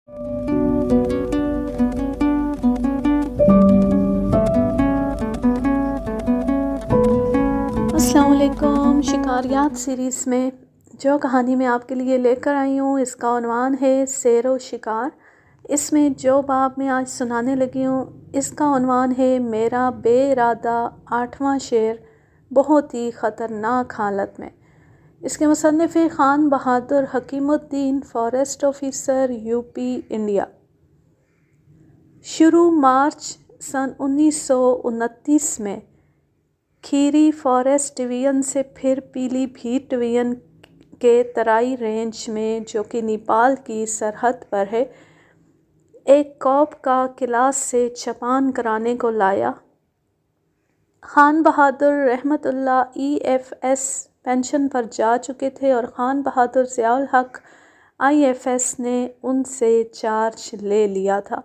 السلام علیکم۔ شکاریات سیریز میں جو کہانی میں آپ کے لیے لے کر آئی ہوں اس کا عنوان ہے سیر و شکار۔ اس میں جو باب میں آج سنانے لگی ہوں اس کا عنوان ہے میرا بے ارادہ 8واں شیر بہت ہی خطرناک حالت میں۔ اس کے مصنف خان بہادر حکیم الدین، فارسٹ آفیسر، UP انڈیا۔ شروع مارچ سن 1929 میں کھیری فارسٹ ڈویژن سے پھر پیلی بھیت ڈویژن کے ترائی رینج میں جو کہ نیپال کی سرحد پر ہے ایک کوپ کا کلاس سے چپان کرانے کو لایا۔ خان بہادر رحمت اللہ EFS پینشن پر جا چکے تھے اور خان بہادر ضیاء الحق IFS نے ان سے چارج لے لیا تھا۔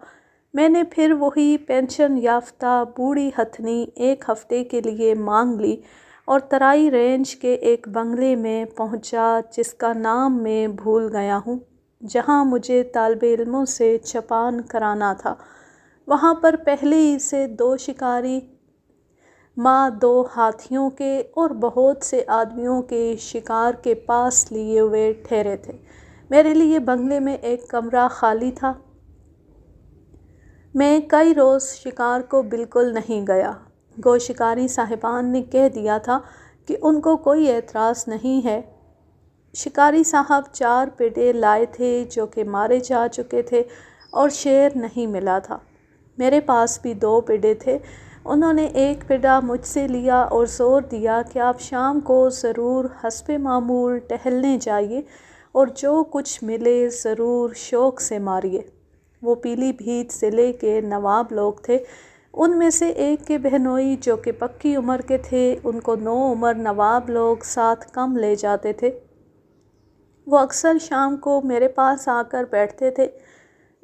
میں نے پھر وہی پینشن یافتہ بوڑھی ہتھنی ایک ہفتے کے لیے مانگ لی اور ترائی رینج کے ایک بنگلے میں پہنچا جس کا نام میں بھول گیا ہوں، جہاں مجھے طالب علموں سے چپان کرانا تھا۔ وہاں پر پہلے ہی سے 2 شکاری ماں 2 ہاتھیوں کے اور بہت سے آدمیوں کے شکار کے پاس لیے ہوئے ٹھہرے تھے۔ میرے لیے بنگلے میں ایک کمرہ خالی تھا۔ میں کئی روز شکار کو بالکل نہیں گیا۔ گو شکاری صاحبان نے کہہ دیا تھا کہ ان کو کوئی اعتراض نہیں ہے۔ شکاری صاحب 4 پڈے لائے تھے جو کہ مارے جا چکے تھے اور شیر نہیں ملا تھا۔ میرے پاس بھی 2 پڈے تھے۔ انہوں نے ایک پڈا مجھ سے لیا اور زور دیا کہ آپ شام کو ضرور حسب معمول ٹہلنے جائیے اور جو کچھ ملے ضرور شوق سے ماریے۔ وہ پیلی بھیت ضلع کے نواب لوگ تھے۔ ان میں سے ایک کے بہنوئی جو کہ پکی عمر کے تھے ان کو 9 عمر نواب لوگ ساتھ کم لے جاتے تھے۔ وہ اکثر شام کو میرے پاس آ کر بیٹھتے تھے۔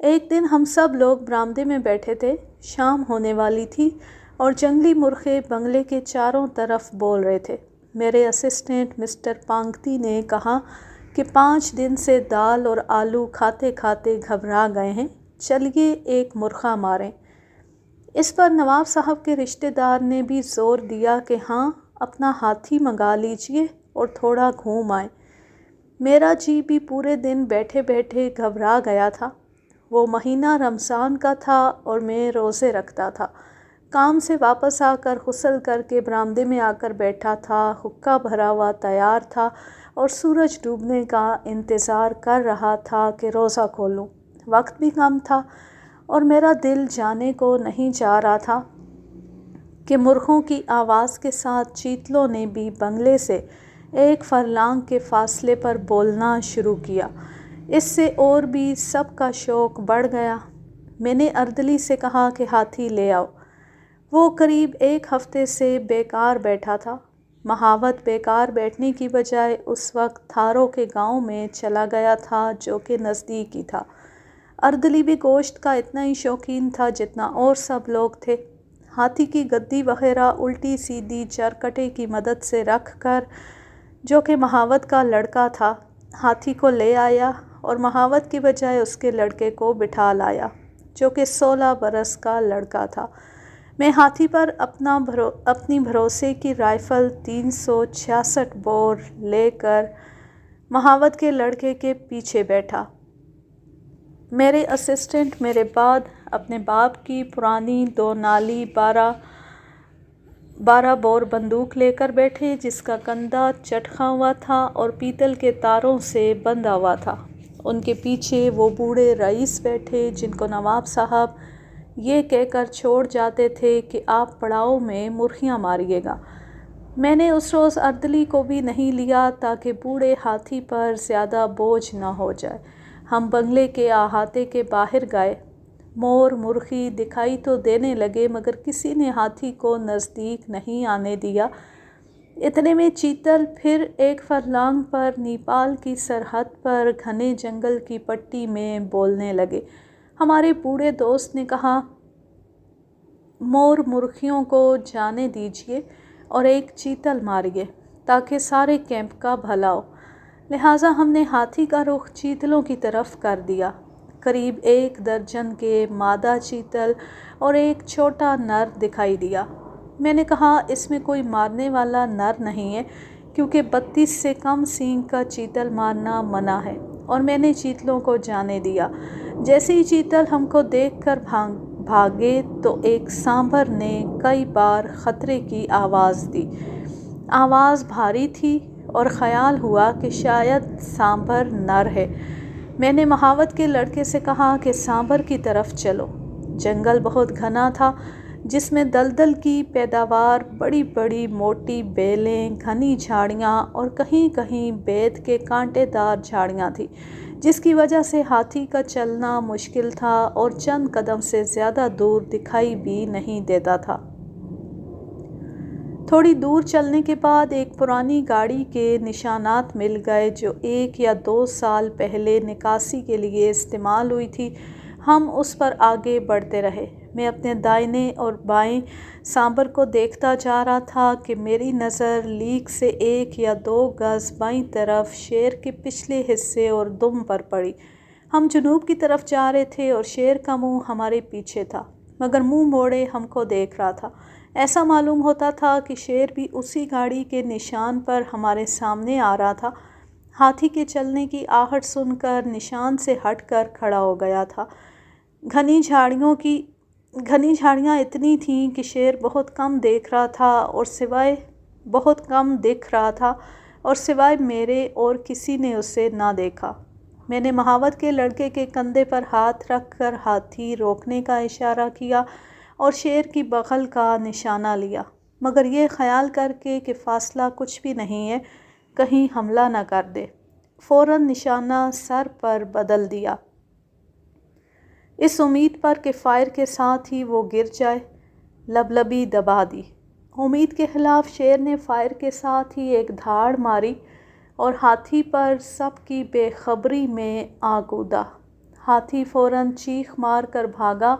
ایک دن ہم سب لوگ برآمدے میں بیٹھے تھے، شام ہونے والی تھی اور جنگلی مرغے بنگلے کے چاروں طرف بول رہے تھے۔ میرے اسسٹنٹ مسٹر پانگتی نے کہا کہ 5 دن سے دال اور آلو کھاتے کھاتے گھبرا گئے ہیں، چلیے ایک مرغا ماریں۔ اس پر نواب صاحب کے رشتہ دار نے بھی زور دیا کہ ہاں اپنا ہاتھی منگا لیجئے اور تھوڑا گھوم آئیں۔ میرا جی بھی پورے دن بیٹھے بیٹھے گھبرا گیا تھا۔ وہ مہینہ رمضان کا تھا اور میں روزے رکھتا تھا۔ کام سے واپس آ کر غسل کر کے برآمدے میں آ کر بیٹھا تھا، حقہ بھرا ہوا تیار تھا اور سورج ڈوبنے کا انتظار کر رہا تھا کہ روزہ کھولوں۔ وقت بھی کم تھا اور میرا دل جانے کو نہیں چاہ رہا تھا کہ مرغوں کی آواز کے ساتھ چیتلوں نے بھی بنگلے سے 1 فرلانگ کے فاصلے پر بولنا شروع کیا۔ اس سے اور بھی سب کا شوق بڑھ گیا۔ میں نے اردلی سے کہا کہ ہاتھی لے آؤ۔ وہ قریب 1 ہفتے سے بیکار بیٹھا تھا۔ مہاوت بیکار بیٹھنے کی بجائے اس وقت تھاروں کے گاؤں میں چلا گیا تھا جو کہ نزدیک ہی تھا۔ اردلی بھی گوشت کا اتنا ہی شوقین تھا جتنا اور سب لوگ تھے۔ ہاتھی کی گدی وغیرہ الٹی سیدھی چرکٹے کی مدد سے رکھ کر جو کہ مہاوت کا لڑکا تھا ہاتھی کو لے آیا اور مہاوت کی بجائے اس کے لڑکے کو بٹھا لایا جو کہ 16 برس کا لڑکا تھا۔ میں ہاتھی پر اپنی بھروسے کی رائفل 366 بور لے کر مہاوت کے لڑکے کے پیچھے بیٹھا۔ میرے اسسٹنٹ میرے بعد اپنے باپ کی پرانی 2 نالی 12 بور بندوق لے کر بیٹھے جس کا کندھا چٹخا ہوا تھا اور پیتل کے تاروں سے بندھا ہوا تھا۔ ان کے پیچھے وہ بوڑھے رئیس بیٹھے جن کو نواب صاحب یہ کہہ کر چھوڑ جاتے تھے کہ آپ پڑاؤ میں مرغیاں ماریے گا۔ میں نے اس روز اردلی کو بھی نہیں لیا تاکہ بوڑھے ہاتھی پر زیادہ بوجھ نہ ہو جائے۔ ہم بنگلے کے احاطے کے باہر گئے۔ مور مرغی دکھائی تو دینے لگے مگر کسی نے ہاتھی کو نزدیک نہیں آنے دیا۔ اتنے میں چیتل پھر 1 فرلانگ پر نیپال کی سرحد پر گھنے جنگل کی پٹی میں بولنے لگے۔ ہمارے بوڑھے دوست نے کہا مور مرغیوں کو جانے دیجئے اور ایک چیتل ماریے تاکہ سارے کیمپ کا بھلا ہو۔ لہٰذا ہم نے ہاتھی کا رخ چیتلوں کی طرف کر دیا۔ قریب 1 درجن کے مادہ چیتل اور ایک چھوٹا نر دکھائی دیا۔ میں نے کہا اس میں کوئی مارنے والا نر نہیں ہے کیونکہ 32 سے کم سینگ کا چیتل مارنا منع ہے، اور میں نے چیتلوں کو جانے دیا۔ جیسے ہی چیتل ہم کو دیکھ کر بھاگے تو ایک سانبر نے کئی بار خطرے کی آواز دی۔ آواز بھاری تھی اور خیال ہوا کہ شاید سانبر نر ہے۔ میں نے مہاوت کے لڑکے سے کہا کہ سانبر کی طرف چلو۔ جنگل بہت گھنا تھا جس میں دلدل کی پیداوار، بڑی بڑی موٹی بیلیں، گھنی جھاڑیاں اور کہیں کہیں بید کے کانٹے دار جھاڑیاں تھیں، جس کی وجہ سے ہاتھی کا چلنا مشکل تھا اور چند قدم سے زیادہ دور دکھائی بھی نہیں دیتا تھا۔ تھوڑی دور چلنے کے بعد ایک پرانی گاڑی کے نشانات مل گئے جو 1 یا 2 سال پہلے نکاسی کے لیے استعمال ہوئی تھی۔ ہم اس پر آگے بڑھتے رہے۔ میں اپنے دائیں اور بائیں سانبر کو دیکھتا جا رہا تھا کہ میری نظر لیک سے 1 یا 2 گز بائیں طرف شیر کے پچھلے حصے اور دم پر پڑی۔ ہم جنوب کی طرف جا رہے تھے اور شیر کا منہ ہمارے پیچھے تھا، مگر منہ موڑے ہم کو دیکھ رہا تھا۔ ایسا معلوم ہوتا تھا کہ شیر بھی اسی گاڑی کے نشان پر ہمارے سامنے آ رہا تھا۔ ہاتھی کے چلنے کی آہٹ سن کر نشان سے ہٹ کر کھڑا ہو گیا تھا۔ گھنی جھاڑیاں اتنی تھیں کہ شیر بہت کم دکھ رہا تھا اور سوائے میرے اور کسی نے اسے نہ دیکھا۔ میں نے مہاوت کے لڑکے کے کندھے پر ہاتھ رکھ کر ہاتھی روکنے کا اشارہ کیا اور شیر کی بغل کا نشانہ لیا، مگر یہ خیال کر کے کہ فاصلہ کچھ بھی نہیں ہے، کہیں حملہ نہ کر دے۔ فوراً نشانہ سر پر بدل دیا، اس امید پر کہ فائر کے ساتھ ہی وہ گر جائے۔ لبلبی دبا دی۔ امید کے خلاف شیر نے فائر کے ساتھ ہی ایک دھاڑ ماری اور ہاتھی پر سب کی بے خبری میں آ کودا۔ ہاتھی فوراً چیخ مار کر بھاگا۔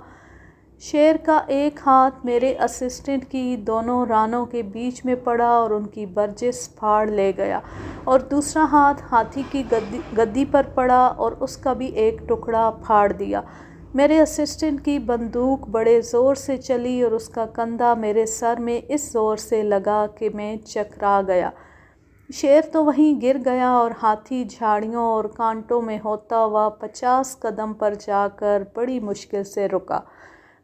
شیر کا ایک ہاتھ میرے اسسٹنٹ کی دونوں رانوں کے بیچ میں پڑا اور ان کی برجس پھاڑ لے گیا، اور دوسرا ہاتھ ہاتھی کی گدی پر پڑا اور اس کا بھی ایک ٹکڑا پھاڑ دیا۔ میرے اسسٹنٹ کی بندوق بڑے زور سے چلی اور اس کا کندھا میرے سر میں اس زور سے لگا کہ میں چکرا گیا۔ شیر تو وہیں گر گیا اور ہاتھی جھاڑیوں اور کانٹوں میں ہوتا ہوا 50 قدم پر جا کر بڑی مشکل سے رکا۔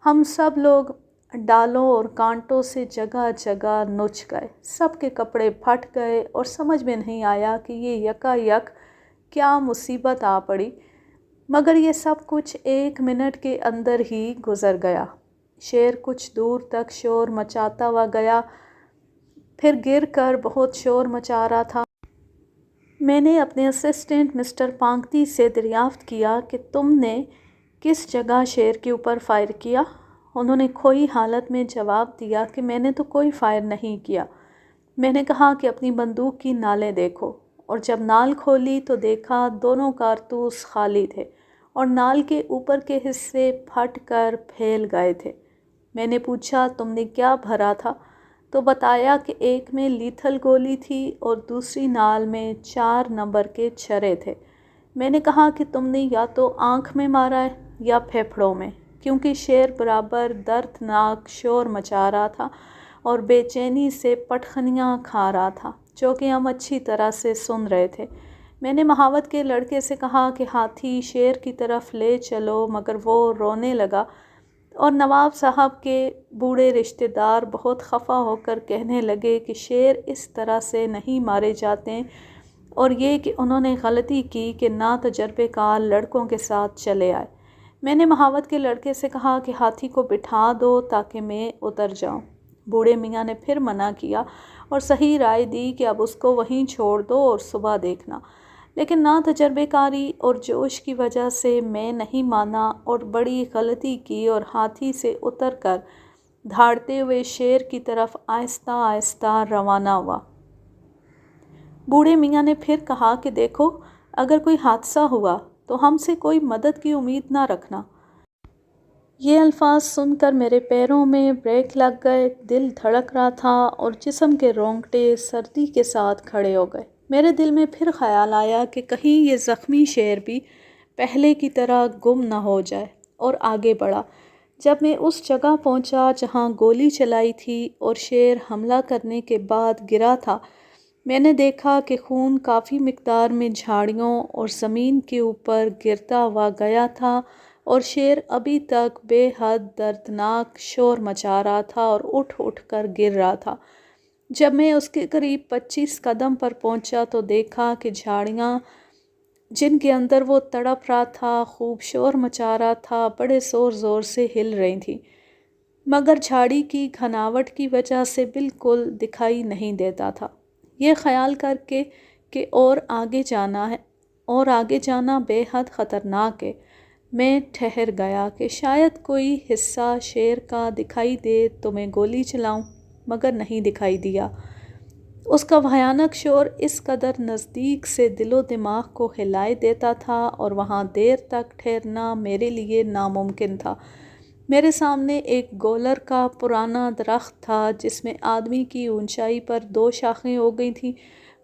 ہم سب لوگ ڈالوں اور کانٹوں سے جگہ جگہ نچ گئے، سب کے کپڑے پھٹ گئے اور سمجھ میں نہیں آیا کہ یہ یکا یک کیا مصیبت آ پڑی، مگر یہ سب کچھ 1 منٹ کے اندر ہی گزر گیا۔ شیر کچھ دور تک شور مچاتا ہوا گیا، پھر گر کر بہت شور مچا رہا تھا۔ میں نے اپنے اسسٹنٹ مسٹر پانگتی سے دریافت کیا کہ تم نے کس جگہ شیر کے اوپر فائر کیا؟ انہوں نے کھوئی حالت میں جواب دیا کہ میں نے تو کوئی فائر نہیں کیا۔ میں نے کہا کہ اپنی بندوق کی نالیں دیکھو، اور جب نال کھولی تو دیکھا دونوں کارتوس خالی تھے اور نال کے اوپر کے حصے پھٹ کر پھیل گئے تھے۔ میں نے پوچھا تم نے کیا بھرا تھا؟ تو بتایا کہ ایک میں لیتھل گولی تھی اور دوسری نال میں 4 نمبر کے چھرے تھے۔ میں نے کہا کہ تم نے یا تو آنکھ میں مارا ہے یا پھیپھڑوں میں، کیونکہ شیر برابر دردناک شور مچا رہا تھا اور بے چینی سے پٹخنیاں کھا رہا تھا، جو کہ ہم اچھی طرح سے سن رہے تھے۔ میں نے مہاوت کے لڑکے سے کہا کہ ہاتھی شیر کی طرف لے چلو، مگر وہ رونے لگا، اور نواب صاحب کے بوڑھے رشتہ دار بہت خفا ہو کر کہنے لگے کہ شیر اس طرح سے نہیں مارے جاتے، اور یہ کہ انہوں نے غلطی کی کہ ناتجربے کار لڑکوں کے ساتھ چلے آئے۔ میں نے مہاوت کے لڑکے سے کہا کہ ہاتھی کو بٹھا دو تاکہ میں اتر جاؤں۔ بوڑھے میاں نے پھر منع کیا اور صحیح رائے دی کہ اب اس کو وہیں چھوڑ دو اور صبح دیکھنا، لیکن ناتجربے کاری اور جوش کی وجہ سے میں نہیں مانا اور بڑی غلطی کی اور ہاتھی سے اتر کر دھاڑتے ہوئے شیر کی طرف آہستہ آہستہ روانہ ہوا۔ بوڑھے میاں نے پھر کہا کہ دیکھو، اگر کوئی حادثہ ہوا تو ہم سے کوئی مدد کی امید نہ رکھنا۔ یہ الفاظ سن کر میرے پیروں میں بریک لگ گئے، دل دھڑک رہا تھا اور جسم کے رونگٹے سردی کے ساتھ کھڑے ہو گئے۔ میرے دل میں پھر خیال آیا کہ کہیں یہ زخمی شیر بھی پہلے کی طرح گم نہ ہو جائے، اور آگے بڑھا۔ جب میں اس جگہ پہنچا جہاں گولی چلائی تھی اور شیر حملہ کرنے کے بعد گرا تھا، میں نے دیکھا کہ خون کافی مقدار میں جھاڑیوں اور زمین کے اوپر گرتا ہوا گیا تھا، اور شیر ابھی تک بے حد دردناک شور مچا رہا تھا اور اٹھ اٹھ کر گر رہا تھا۔ جب میں اس کے قریب 25 قدم پر پہنچا تو دیکھا کہ جھاڑیاں جن کے اندر وہ تڑپ رہا تھا، خوب شور مچا رہا تھا، بڑے زور زور سے ہل رہی تھیں، مگر جھاڑی کی گھناوٹ کی وجہ سے بالکل دکھائی نہیں دیتا تھا۔ یہ خیال کر کے کہ اور آگے جانا بے حد خطرناک ہے، میں ٹھہر گیا کہ شاید کوئی حصہ شیر کا دکھائی دے تو میں گولی چلاؤں، مگر نہیں دکھائی دیا۔ اس کا بھیانک شور اس قدر نزدیک سے دل و دماغ کو ہلائے دیتا تھا، اور وہاں دیر تک ٹھہرنا میرے لیے ناممکن تھا۔ میرے سامنے ایک گولر کا پرانا درخت تھا جس میں آدمی کی اونچائی پر 2 شاخیں ہو گئی تھیں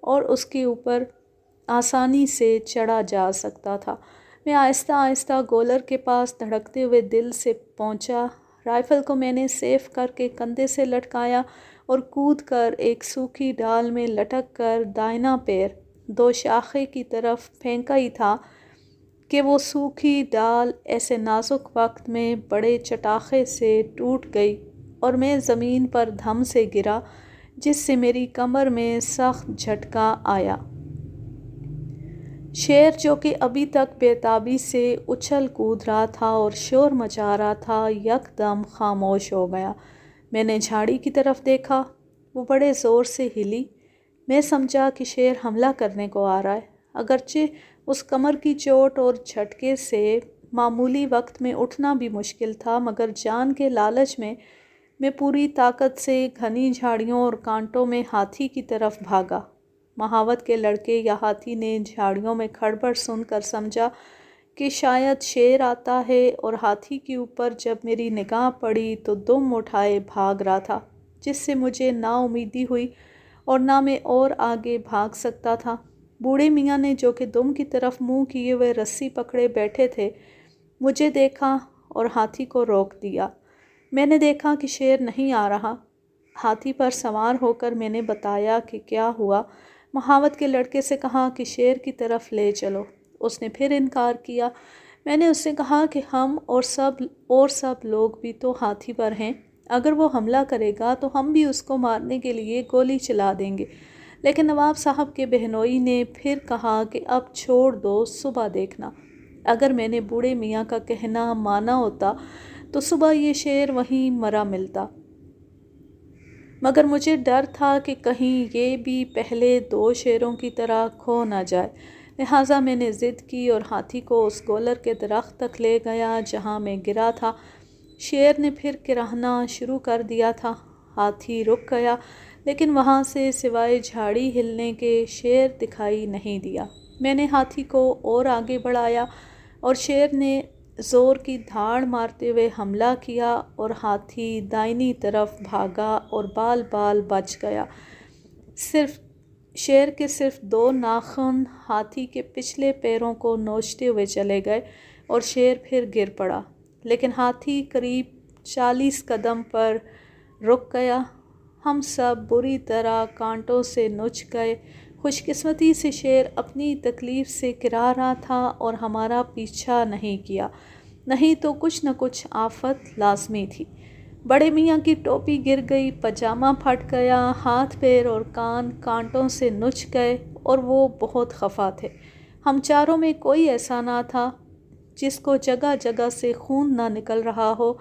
اور اس کے اوپر آسانی سے چڑھا جا سکتا تھا۔ میں آہستہ آہستہ گولر کے پاس دھڑکتے ہوئے دل سے پہنچا۔ رائفل کو میں نے سیف کر کے کندھے سے لٹکایا اور کود کر ایک سوکھی ڈال میں لٹک کر دائیں پیر 2 شاخے کی طرف پھینکا ہی تھا کہ وہ سوکھی ڈال ایسے نازک وقت میں بڑے چٹاخے سے ٹوٹ گئی اور میں زمین پر دھم سے گرا، جس سے میری کمر میں سخت جھٹکا آیا۔ شیر جو کہ ابھی تک بے تابی سے اچھل کود رہا تھا اور شور مچا رہا تھا، یکدم خاموش ہو گیا۔ میں نے جھاڑی کی طرف دیکھا، وہ بڑے زور سے ہلی۔ میں سمجھا کہ شیر حملہ کرنے کو آ رہا ہے۔ اگرچہ اس کمر کی چوٹ اور جھٹکے سے معمولی وقت میں اٹھنا بھی مشکل تھا، مگر جان کے لالچ میں پوری طاقت سے گھنی جھاڑیوں اور کانٹوں میں ہاتھی کی طرف بھاگا۔ مہاوت کے لڑکے یا ہاتھی نے جھاڑیوں میں کھڑبڑ سن کر سمجھا کہ شاید شیر آتا ہے، اور ہاتھی کے اوپر جب میری نگاہ پڑی تو دم اٹھائے بھاگ رہا تھا، جس سے مجھے نا امیدی ہوئی اور نہ میں اور آگے بھاگ سکتا تھا۔ بوڑھے میاں نے جو کہ دم کی طرف منہ کیے ہوئے رسی پکڑے بیٹھے تھے، مجھے دیکھا اور ہاتھی کو روک دیا۔ میں نے دیکھا کہ شیر نہیں آ رہا۔ ہاتھی پر سوار ہو کر میں نے بتایا کہ کیا ہوا۔ مہاوت کے لڑکے سے کہا کہ شیر کی طرف لے چلو۔ اس نے پھر انکار کیا۔ میں نے اس سے کہا کہ ہم اور سب لوگ بھی تو ہاتھی پر ہیں، اگر وہ حملہ کرے گا تو ہم بھی اس کو مارنے کے لیے گولی چلا دیں گے۔ لیکن نواب صاحب کے بہنوئی نے پھر کہا کہ اب چھوڑ دو، صبح دیکھنا۔ اگر میں نے بوڑھے میاں کا کہنا مانا ہوتا تو صبح یہ شیر وہیں مرا ملتا، مگر مجھے ڈر تھا کہ کہیں یہ بھی پہلے 2 شیروں کی طرح کھو نہ جائے، لہٰذا میں نے ضد کی اور ہاتھی کو اس گولر کے درخت تک لے گیا جہاں میں گرا تھا۔ شیر نے پھر کرہنا شروع کر دیا تھا۔ ہاتھی رک گیا، لیکن وہاں سے سوائے جھاڑی ہلنے کے شیر دکھائی نہیں دیا۔ میں نے ہاتھی کو اور آگے بڑھایا اور شیر نے زور کی دھاڑ مارتے ہوئے حملہ کیا، اور ہاتھی دائنی طرف بھاگا اور بال بال بچ گیا۔ شیر کے صرف 2 ناخن ہاتھی کے پچھلے پیروں کو نوچتے ہوئے چلے گئے اور شیر پھر گر پڑا، لیکن ہاتھی قریب 40 قدم پر رک گیا۔ ہم سب بری طرح کانٹوں سے نچ گئے۔ خوش قسمتی سے شیر اپنی تکلیف سے کرا رہا تھا اور ہمارا پیچھا نہیں کیا، نہیں تو کچھ نہ کچھ آفت لازمی تھی۔ بڑے میاں کی ٹوپی گر گئی، پاجامہ پھٹ گیا، ہاتھ پیر اور کان کانٹوں سے نچ گئے اور وہ بہت خفا تھے۔ ہم چاروں میں کوئی ایسا نہ تھا جس کو جگہ جگہ سے خون نہ نکل رہا ہو،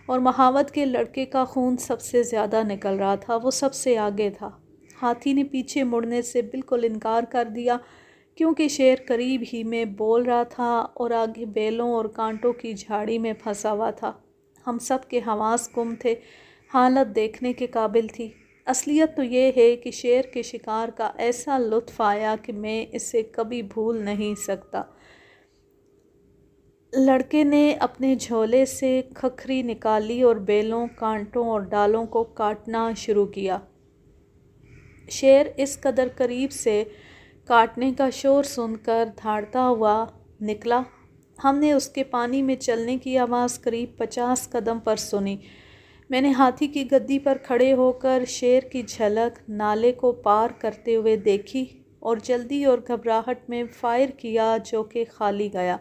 اور مہاوت کے لڑکے کا خون سب سے زیادہ نکل رہا تھا، وہ سب سے آگے تھا۔ ہاتھی نے پیچھے مڑنے سے بالکل انکار کر دیا، کیونکہ شیر قریب ہی میں بول رہا تھا اور آگے بیلوں اور کانٹوں کی جھاڑی میں پھنسا ہوا تھا۔ ہم سب کے حواس گم تھے، حالت دیکھنے کے قابل تھی۔ اصلیت تو یہ ہے کہ شیر کے شکار کا ایسا لطف آیا کہ میں اسے کبھی بھول نہیں سکتا۔ لڑکے نے اپنے جھولے سے کھکھری نکالی اور بیلوں، کانٹوں اور ڈالوں کو کاٹنا شروع کیا۔ شیر اس قدر قریب سے کاٹنے کا شور سن کر دھاڑتا ہوا نکلا ہم نے اس کے پانی میں چلنے کی آواز قریب 50 قدم پر سنی۔ میں نے ہاتھی کی گدی پر کھڑے ہو کر شیر کی جھلک نالے کو پار کرتے ہوئے دیکھی اور جلدی اور گھبراہٹ میں فائر کیا جو کہ خالی گیا۔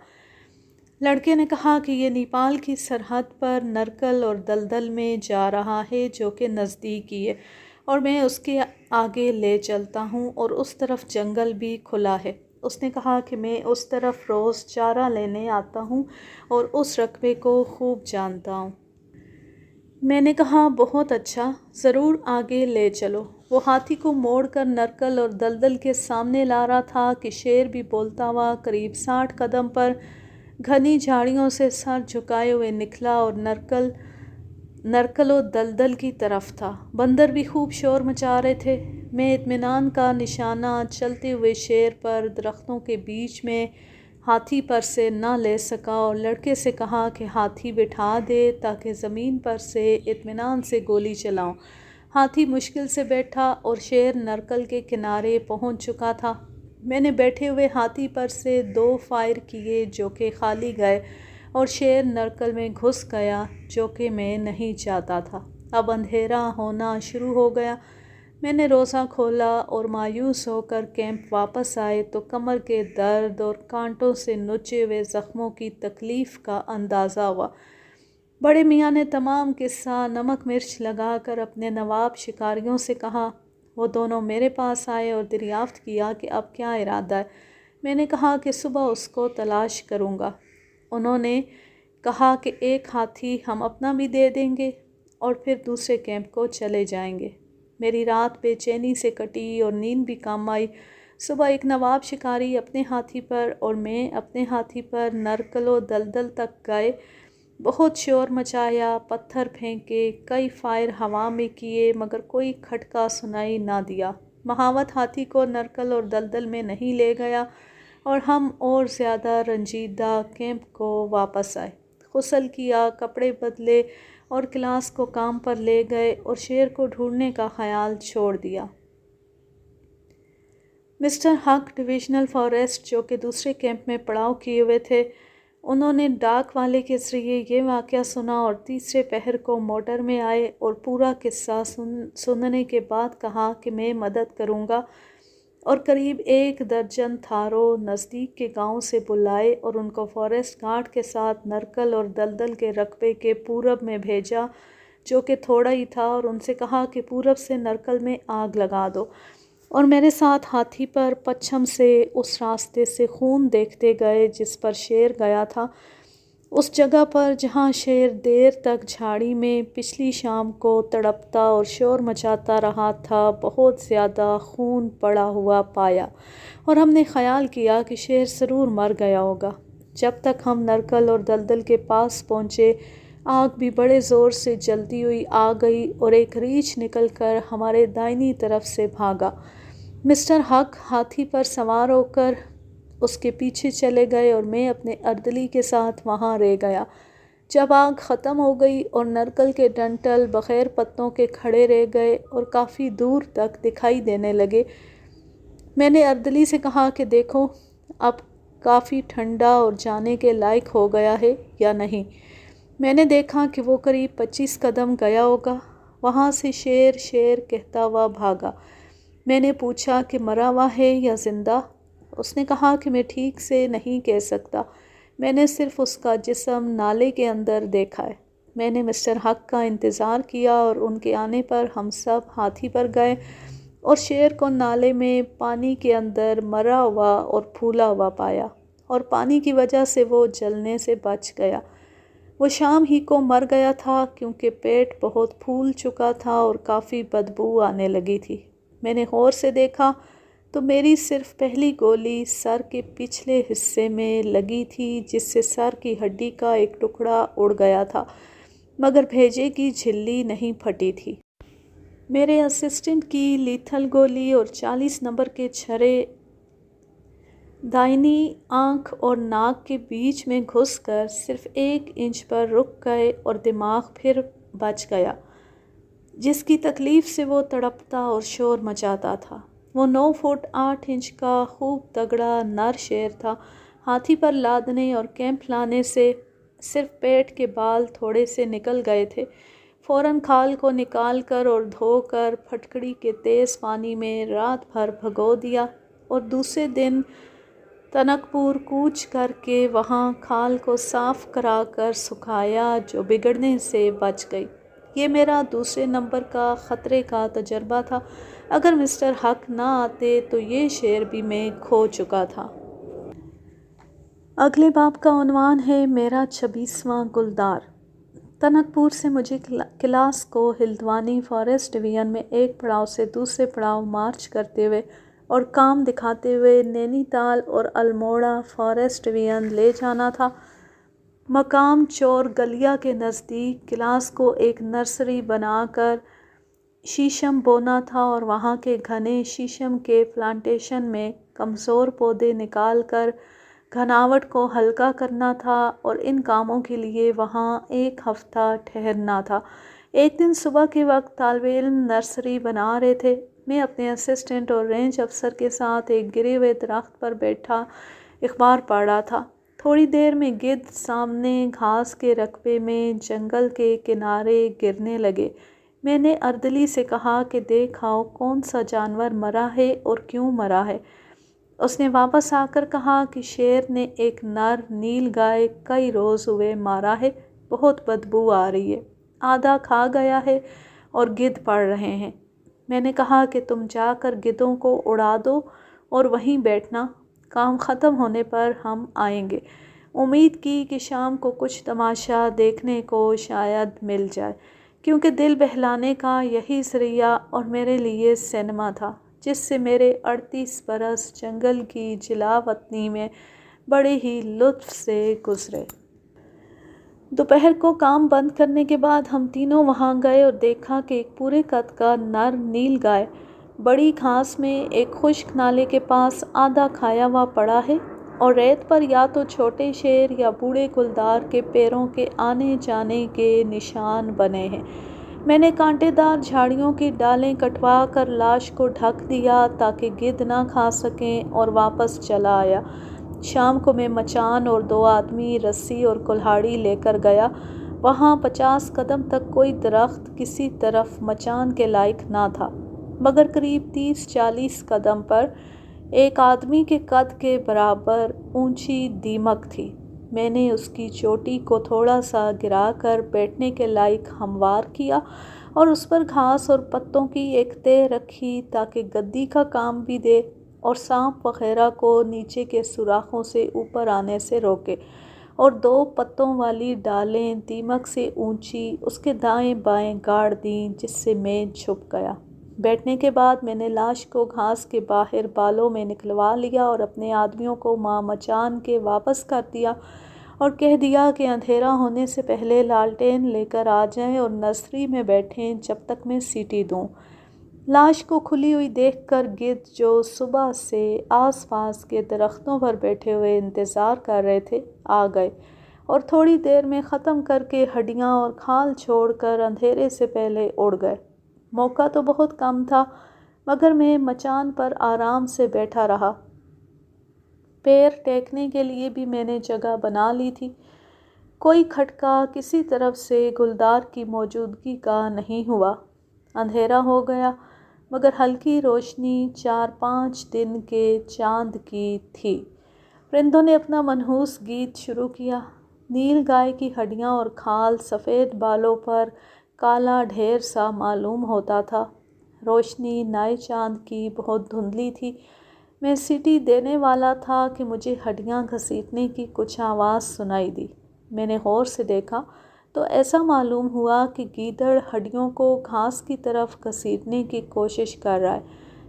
لڑکے نے کہا کہ یہ نیپال کی سرحد پر نرکل اور دلدل میں جا رہا ہے جو کہ نزدیک ہی ہے، اور میں اس کے آگے لے چلتا ہوں اور اس طرف جنگل بھی کھلا ہے۔ اس نے کہا کہ میں اس طرف روز چارہ لینے آتا ہوں اور اس رقبے کو خوب جانتا ہوں۔ میں نے کہا بہت اچھا، ضرور آگے لے چلو۔ وہ ہاتھی کو موڑ کر نرکل اور دلدل کے سامنے لا رہا تھا کہ شیر بھی بولتا ہوا قریب 60 قدم پر گھنی جھاڑیوں سے سر جھکائے ہوئے نکلا اور نرکل و دلدل کی طرف تھا۔ بندر بھی خوب شور مچا رہے تھے۔ میں اطمینان کا نشانہ چلتے ہوئے شیر پر درختوں کے بیچ میں ہاتھی پر سے نہ لے سکا اور لڑکے سے کہا کہ ہاتھی بٹھا دے تاکہ زمین پر سے اطمینان سے گولی چلاؤں۔ ہاتھی مشکل سے بیٹھا اور شیر نرکل کے کنارے پہنچ چکا تھا۔ میں نے بیٹھے ہوئے ہاتھی پر سے 2 فائر کیے جو کہ خالی گئے اور شیر نرکل میں گھس گیا جو کہ میں نہیں چاہتا تھا۔ اب اندھیرا ہونا شروع ہو گیا۔ میں نے روزہ کھولا اور مایوس ہو کر کیمپ واپس آئے تو کمر کے درد اور کانٹوں سے نچے ہوئے زخموں کی تکلیف کا اندازہ ہوا۔ بڑے میاں نے تمام قصہ نمک مرچ لگا کر اپنے نواب شکاریوں سے کہا۔ وہ دونوں میرے پاس آئے اور دریافت کیا کہ اب کیا ارادہ ہے۔ میں نے کہا کہ صبح اس کو تلاش کروں گا۔ انہوں نے کہا کہ ایک ہاتھی ہم اپنا بھی دے دیں گے اور پھر دوسرے کیمپ کو چلے جائیں گے۔ میری رات بے چینی سے کٹی اور نیند بھی کم آئی۔ صبح ایک نواب شکاری اپنے ہاتھی پر اور میں اپنے ہاتھی پر نرکل و دلدل تک گئے۔ بہت شور مچایا، پتھر پھینکے، کئی فائر ہوا میں کیے مگر کوئی کھٹکا سنائی نہ دیا۔ مہاوت ہاتھی کو نرکل اور دلدل میں نہیں لے گیا اور ہم اور زیادہ رنجیدہ کیمپ کو واپس آئے۔ غسل کیا، کپڑے بدلے اور کلاس کو کام پر لے گئے اور شیر کو ڈھونڈنے کا خیال چھوڑ دیا۔ مسٹر حق ڈویژنل فاریسٹ جو کہ دوسرے کیمپ میں پڑاؤ کیے ہوئے تھے، انہوں نے ڈاک والے کے ذریعے یہ واقعہ سنا اور تیسرے پہر کو موٹر میں آئے اور پورا قصہ سننے کے بعد کہا کہ میں مدد کروں گا، اور قریب 1 درجن تھارو نزدیک کے گاؤں سے بلائے اور ان کو فاریسٹ گارڈ کے ساتھ نرکل اور دلدل کے رقبے کے پورب میں بھیجا جو کہ تھوڑا ہی تھا، اور ان سے کہا کہ پورب سے نرکل میں آگ لگا دو، اور میرے ساتھ ہاتھی پر پچھم سے اس راستے سے خون دیکھتے گئے جس پر شیر گیا تھا، اس جگہ پر جہاں شیر دیر تک جھاڑی میں پچھلی شام کو تڑپتا اور شور مچاتا رہا تھا بہت زیادہ خون پڑا ہوا پایا، اور ہم نے خیال کیا کہ شیر ضرور مر گیا ہوگا۔ جب تک ہم نرکل اور دلدل کے پاس پہنچے آگ بھی بڑے زور سے جلتی ہوئی آ گئی اور ایک ریچھ نکل کر ہمارے دائنی طرف سے بھاگا۔ مسٹر حق ہاتھی پر سوار ہو کر اس کے پیچھے چلے گئے اور میں اپنے اردلی کے ساتھ وہاں رہ گیا۔ جب آگ ختم ہو گئی اور نرکل کے ڈنٹل بغیر پتوں کے کھڑے رہ گئے اور کافی دور تک دکھائی دینے لگے، میں نے اردلی سے کہا کہ دیکھو اب کافی ٹھنڈا اور جانے کے لائق ہو گیا ہے یا نہیں۔ میں نے دیکھا کہ وہ قریب 25 قدم گیا ہوگا۔ وہاں سے شیر شیر کہتا ہوا بھاگا۔ میں نے پوچھا کہ مرا ہوا ہے یا زندہ؟ اس نے کہا کہ میں ٹھیک سے نہیں کہہ سکتا، میں نے صرف اس کا جسم نالے کے اندر دیکھا ہے۔ میں نے مسٹر حق کا انتظار کیا اور ان کے آنے پر ہم سب ہاتھی پر گئے اور شیر کو نالے میں پانی کے اندر مرا ہوا اور پھولا ہوا پایا، اور پانی کی وجہ سے وہ جلنے سے بچ گیا۔ وہ شام ہی کو مر گیا تھا کیونکہ پیٹ بہت پھول چکا تھا اور کافی بدبو آنے لگی تھی۔ میں نے غور سے دیکھا تو میری صرف پہلی گولی سر کے پچھلے حصے میں لگی تھی جس سے سر کی ہڈی کا ایک ٹکڑا اڑ گیا تھا مگر بھیجے کی جھلی نہیں پھٹی تھی۔ میرے اسسٹنٹ کی لیتھل گولی اور 40 نمبر کے چھرے دائنی آنکھ اور ناک کے بیچ میں گھس کر صرف 1 انچ پر رک گئے اور دماغ پھر بچ گیا جس کی تکلیف سے وہ تڑپتا اور شور مچاتا تھا۔ وہ 9 فٹ 8 انچ کا خوب تگڑا نر شیر تھا۔ ہاتھی پر لادنے اور کیمپ لانے سے صرف پیٹ کے بال تھوڑے سے نکل گئے تھے۔ فوراً کھال کو نکال کر اور دھو کر پھٹکڑی کے تیز پانی میں رات بھر بھگو دیا اور دوسرے دن تنک پور کوچ کر کے وہاں کھال کو صاف کرا کر سکھایا، جو بگڑنے سے بچ گئی۔ یہ میرا دوسرے نمبر کا خطرے کا تجربہ تھا۔ اگر مسٹر حق نہ آتے تو یہ شعر بھی میں کھو چکا تھا۔ اگلے باب کا عنوان ہے میرا 26واں گلدار۔ تنک پور سے مجھے کلاس کو ہلدوانی فاریسٹ ڈویژن میں ایک پڑاؤ سے دوسرے پڑاؤ مارچ کرتے ہوئے اور کام دکھاتے ہوئے نینی تال اور الموڑا فاریسٹ ڈویژن لے جانا تھا۔ مقام چور گلیا کے نزدیک کلاس کو ایک نرسری بنا کر شیشم بونا تھا اور وہاں کے گھنے شیشم کے پلانٹیشن میں کمزور پودے نکال کر گھناوٹ کو ہلکا کرنا تھا اور ان کاموں کے لیے وہاں ایک ہفتہ ٹھہرنا تھا۔ ایک دن صبح کے وقت طالب علم نرسری بنا رہے تھے۔ میں اپنے اسسٹنٹ اور رینج افسر کے ساتھ ایک گرے ہوئے درخت پر بیٹھا اخبار پڑھ رہا تھا۔ تھوڑی دیر میں گدھ سامنے گھاس کے رقبے میں جنگل کے کنارے گرنے لگے۔ میں نے اردلی سے کہا کہ دیکھ آؤ کون سا جانور مرا ہے اور کیوں مرا ہے۔ اس نے واپس آ کر کہا کہ شیر نے ایک نر نیل گائے کئی روز ہوئے مارا ہے، بہت بدبو آ رہی ہے، آدھا کھا گیا ہے اور گدھ پڑ رہے ہیں۔ میں نے کہا کہ تم جا کر گدھوں کو اڑا دو اور وہیں بیٹھنا، کام ختم ہونے پر ہم آئیں گے۔ امید کی کہ شام کو کچھ تماشا دیکھنے کو شاید مل جائے، کیونکہ دل بہلانے کا یہی ذریعہ اور میرے لیے سینما تھا، جس سے میرے 38 برس جنگل کی جلا وطنی میں بڑے ہی لطف سے گزرے۔ دوپہر کو کام بند کرنے کے بعد ہم تینوں وہاں گئے اور دیکھا کہ ایک پورے قد کا نر نیل گائے بڑی گھاس میں ایک خشک نالے کے پاس آدھا کھایا ہوا پڑا ہے اور ریت پر یا تو چھوٹے شیر یا بوڑھے گلدار کے پیروں کے آنے جانے کے نشان بنے ہیں۔ میں نے کانٹے دار جھاڑیوں کی ڈالیں کٹوا کر لاش کو ڈھک دیا تاکہ گدھ نہ کھا سکیں اور واپس چلا آیا۔ شام کو میں مچان اور 2 آدمی رسی اور کلہاڑی لے کر گیا۔ وہاں 50 قدم تک کوئی درخت کسی طرف مچان کے لائق نہ تھا، مگر قریب 30-40 قدم پر ایک آدمی کے قد کے برابر اونچی دیمک تھی۔ میں نے اس کی چوٹی کو تھوڑا سا گرا کر بیٹھنے کے لائق ہموار کیا اور اس پر گھاس اور پتوں کی ایک تہ رکھی تاکہ گدی کا کام بھی دے اور سانپ وغیرہ کو نیچے کے سوراخوں سے اوپر آنے سے روکے، اور 2 پتوں والی ڈالیں دیمک سے اونچی اس کے دائیں بائیں گاڑ دیں، جس سے میں چھپ گیا۔ بیٹھنے کے بعد میں نے لاش کو گھاس کے باہر بالوں میں نکلوا لیا اور اپنے آدمیوں کو ماں مچان کے واپس کر دیا اور کہہ دیا کہ اندھیرا ہونے سے پہلے لالٹین لے کر آ جائیں اور نرسری میں بیٹھیں جب تک میں سیٹی دوں۔ لاش کو کھلی ہوئی دیکھ کر گدھ جو صبح سے آس پاس کے درختوں پر بیٹھے ہوئے انتظار کر رہے تھے آ گئے اور تھوڑی دیر میں ختم کر کے ہڈیاں اور کھال چھوڑ کر اندھیرے سے پہلے اڑ گئے۔ موقع تو بہت کم تھا، مگر میں مچان پر آرام سے بیٹھا رہا۔ پیر ٹیکنے کے لیے بھی میں نے جگہ بنا لی تھی۔ کوئی کھٹکا کسی طرف سے گلدار کی موجودگی کا نہیں ہوا۔ اندھیرا ہو گیا، مگر ہلکی روشنی 4-5 دن کے چاند کی تھی۔ پرندوں نے اپنا منحوس گیت شروع کیا۔ نیل گائے کی ہڈیاں اور کھال سفید بالوں پر کالا ڈھیر سا معلوم ہوتا تھا۔ روشنی نئے چاند کی بہت دھندلی تھی۔ میں سیٹی دینے والا تھا کہ مجھے ہڈیاں گھسیٹنے کی کچھ آواز سنائی دی۔ میں نے غور سے دیکھا تو ایسا معلوم ہوا کہ گیدڑ ہڈیوں کو گھاس کی طرف گھسیٹنے کی کوشش کر رہا ہے۔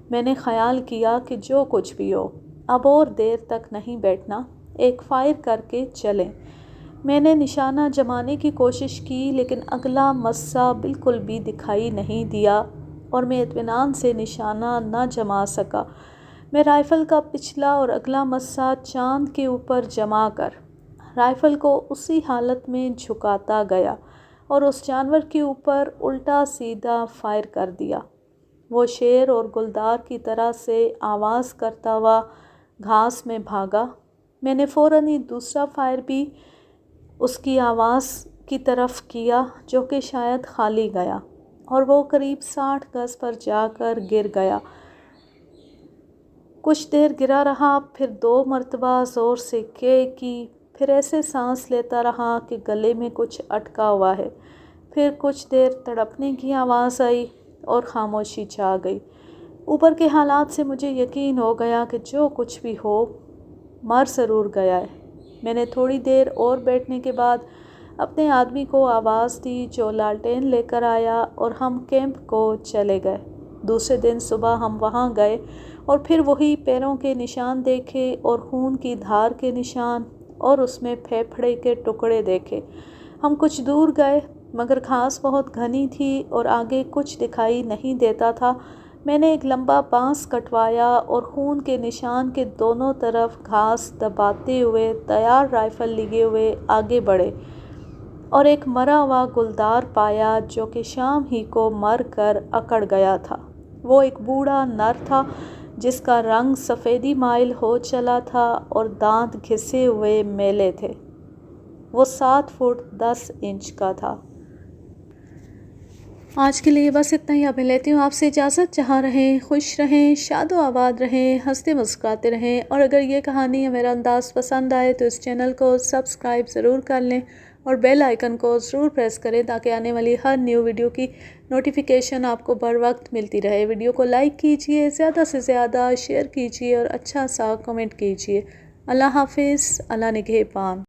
میں نے خیال کیا کہ جو کچھ بھی ہو، اب اور دیر تک نہیں بیٹھنا، ایک فائر کر کے چلیں۔ میں نے نشانہ جمانے کی کوشش کی، لیکن اگلا مسا بالکل بھی دکھائی نہیں دیا اور میں اطمینان سے نشانہ نہ جما سکا۔ میں رائفل کا پچھلا اور اگلا مسا چاند کے اوپر جما کر رائفل کو اسی حالت میں جھکاتا گیا اور اس جانور کے اوپر الٹا سیدھا فائر کر دیا۔ وہ شیر اور گلدار کی طرح سے آواز کرتا ہوا گھاس میں بھاگا میں نے فوراً ہی دوسرا فائر بھی اس کی آواز کی طرف کیا جو کہ شاید خالی گیا اور وہ قریب 60 گز پر جا کر گر گیا۔ کچھ دیر گرا رہا، پھر 2 مرتبہ زور سے کی، پھر ایسے سانس لیتا رہا کہ گلے میں کچھ اٹکا ہوا ہے۔ پھر کچھ دیر تڑپنے کی آواز آئی اور خاموشی چھا گئی۔ اوپر کے حالات سے مجھے یقین ہو گیا کہ جو کچھ بھی ہو مر ضرور گیا ہے۔ میں نے تھوڑی دیر اور بیٹھنے کے بعد اپنے آدمی کو آواز دی جو لالٹین لے کر آیا اور ہم کیمپ کو چلے گئے۔ دوسرے دن صبح ہم وہاں گئے اور پھر وہی پیروں کے نشان دیکھے اور خون کی دھار کے نشان اور اس میں پھیپھڑے کے ٹکڑے دیکھے۔ ہم کچھ دور گئے مگر گھاس بہت گھنی تھی اور آگے کچھ دکھائی نہیں دیتا تھا۔ میں نے ایک لمبا بانس کٹوایا اور خون کے نشان کے دونوں طرف گھاس دباتے ہوئے تیار رائفل لیے ہوئے آگے بڑھے اور ایک مرا ہوا گلدار پایا جو کہ شام ہی کو مر کر اکڑ گیا تھا۔ وہ ایک بوڑھا نر تھا جس کا رنگ سفیدی مائل ہو چلا تھا اور دانت گھسے ہوئے میلے تھے۔ وہ 7 فٹ 10 انچ کا تھا۔ آج کے لیے بس اتنا ہی۔ اب میں لیتی ہوں آپ سے اجازت۔ جہاں رہیں خوش رہیں، شاد و آباد رہیں، ہنستے مسکراتے رہیں، اور اگر یہ کہانی یا میرا انداز پسند آئے تو اس چینل کو سبسکرائب ضرور کر لیں اور بیل آئیکن کو ضرور پریس کریں تاکہ آنے والی ہر نیو ویڈیو کی نوٹیفیکیشن آپ کو بر وقت ملتی رہے۔ ویڈیو کو لائک کیجئے، زیادہ سے زیادہ شیئر کیجئے اور اچھا سا کمنٹ کیجئے۔ اللہ حافظ، اللہ نگہبان۔